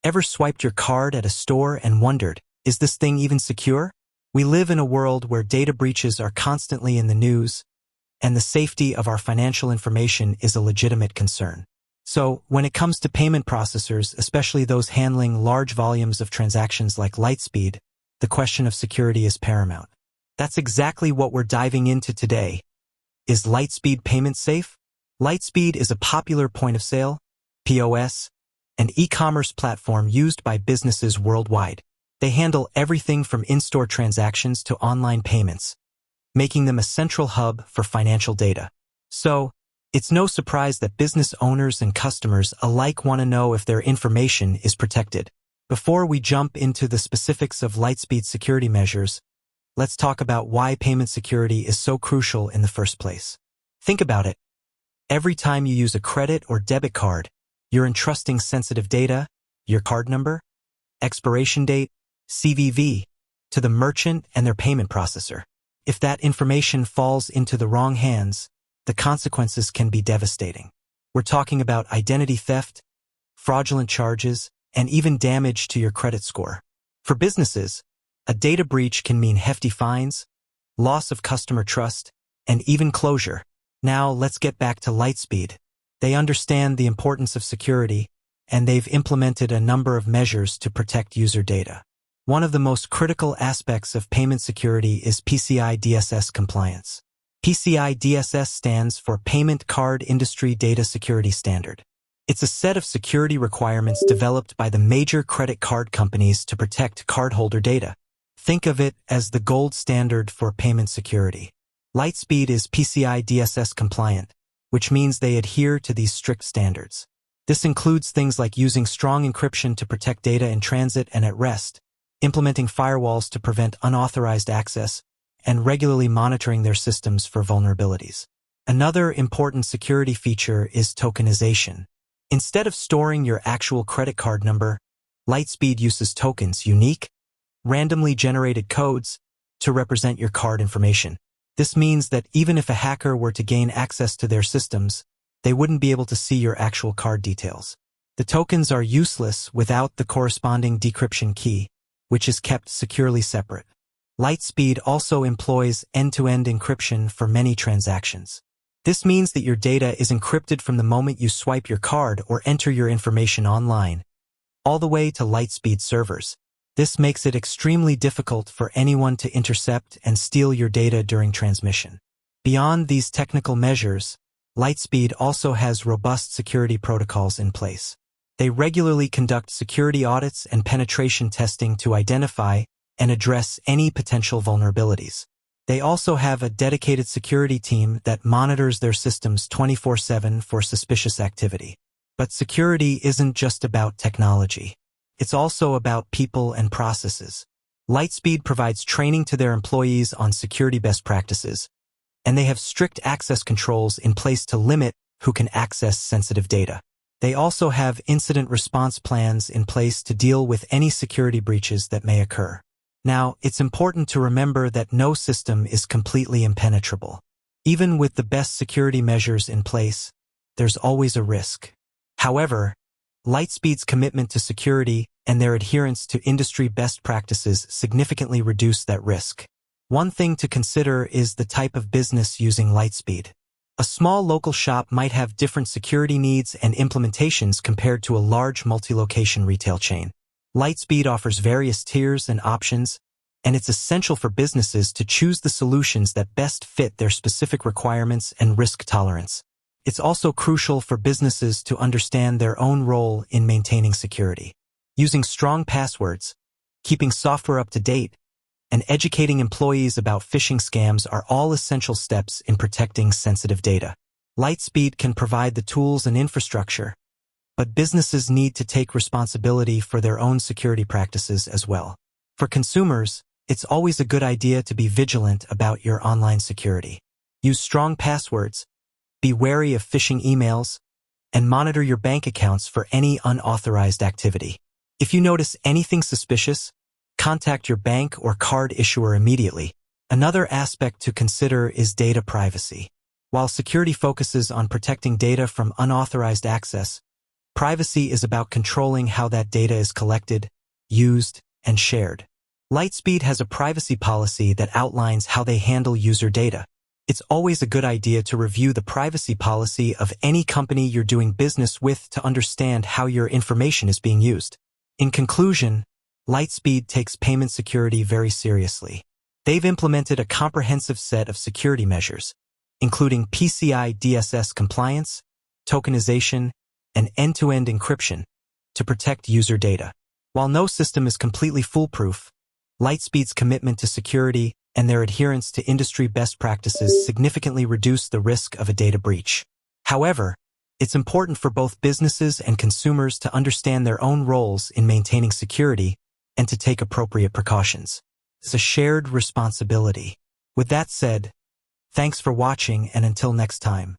Ever swiped your card at a store and wondered, is this thing even secure? We live in a world where data breaches are constantly in the news, and the safety of our financial information is a legitimate concern. So, when it comes to payment processors, especially those handling large volumes of transactions like Lightspeed, the question of security is paramount. That's exactly what we're diving into today. Is Lightspeed payment safe? Lightspeed is a popular point-of-sale, POS, and e-commerce platform used by businesses worldwide. They handle everything from in-store transactions to online payments, making them a central hub for financial data. So, it's no surprise that business owners and customers alike want to know if their information is protected. Before we jump into the specifics of Lightspeed security measures, let's talk about why payment security is so crucial in the first place. Think about it. Every time you use a credit or debit card, you're entrusting sensitive data, your card number, expiration date, CVV, to the merchant and their payment processor. If that information falls into the wrong hands, the consequences can be devastating. We're talking about identity theft, fraudulent charges, and even damage to your credit score. For businesses, a data breach can mean hefty fines, loss of customer trust, and even closure. Now let's get back to Lightspeed. They understand the importance of security, and they've implemented a number of measures to protect user data. One of the most critical aspects of payment security is PCI DSS compliance. PCI DSS stands for Payment Card Industry Data Security Standard. It's a set of security requirements developed by the major credit card companies to protect cardholder data. Think of it as the gold standard for payment security. Lightspeed is PCI DSS compliant, which means they adhere to these strict standards. This includes things like using strong encryption to protect data in transit and at rest, implementing firewalls to prevent unauthorized access, and regularly monitoring their systems for vulnerabilities. Another important security feature is tokenization. Instead of storing your actual credit card number, Lightspeed uses tokens, unique, randomly generated codes, to represent your card information. This means that even if a hacker were to gain access to their systems, they wouldn't be able to see your actual card details. The tokens are useless without the corresponding decryption key, which is kept securely separate. Lightspeed also employs end-to-end encryption for many transactions. This means that your data is encrypted from the moment you swipe your card or enter your information online, all the way to Lightspeed servers. This makes it extremely difficult for anyone to intercept and steal your data during transmission. Beyond these technical measures, Lightspeed also has robust security protocols in place. They regularly conduct security audits and penetration testing to identify and address any potential vulnerabilities. They also have a dedicated security team that monitors their systems 24/7 for suspicious activity. But security isn't just about technology. It's also about people and processes. Lightspeed provides training to their employees on security best practices, and they have strict access controls in place to limit who can access sensitive data. They also have incident response plans in place to deal with any security breaches that may occur. Now, it's important to remember that no system is completely impenetrable. Even with the best security measures in place, there's always a risk. However, Lightspeed's commitment to security and their adherence to industry best practices significantly reduce that risk. One thing to consider is the type of business using Lightspeed. A small local shop might have different security needs and implementations compared to a large multi-location retail chain. Lightspeed offers various tiers and options, and it's essential for businesses to choose the solutions that best fit their specific requirements and risk tolerance. It's also crucial for businesses to understand their own role in maintaining security. Using strong passwords, keeping software up to date, and educating employees about phishing scams are all essential steps in protecting sensitive data. Lightspeed can provide the tools and infrastructure, but businesses need to take responsibility for their own security practices as well. For consumers, it's always a good idea to be vigilant about your online security. Use strong passwords, be wary of phishing emails, and monitor your bank accounts for any unauthorized activity. If you notice anything suspicious, contact your bank or card issuer immediately. Another aspect to consider is data privacy. While security focuses on protecting data from unauthorized access, Privacy is about controlling how that data is collected, used, and shared. Lightspeed has a privacy policy that outlines how they handle user data. It's always a good idea to review the privacy policy of any company you're doing business with to understand how your information is being used. In conclusion, Lightspeed takes payment security very seriously. They've implemented a comprehensive set of security measures, including PCI DSS compliance, tokenization, and end-to-end encryption to protect user data. While no system is completely foolproof, Lightspeed's commitment to security and their adherence to industry best practices significantly reduce the risk of a data breach. However, it's important for both businesses and consumers to understand their own roles in maintaining security and to take appropriate precautions. It's a shared responsibility. With that said, thanks for watching, and until next time.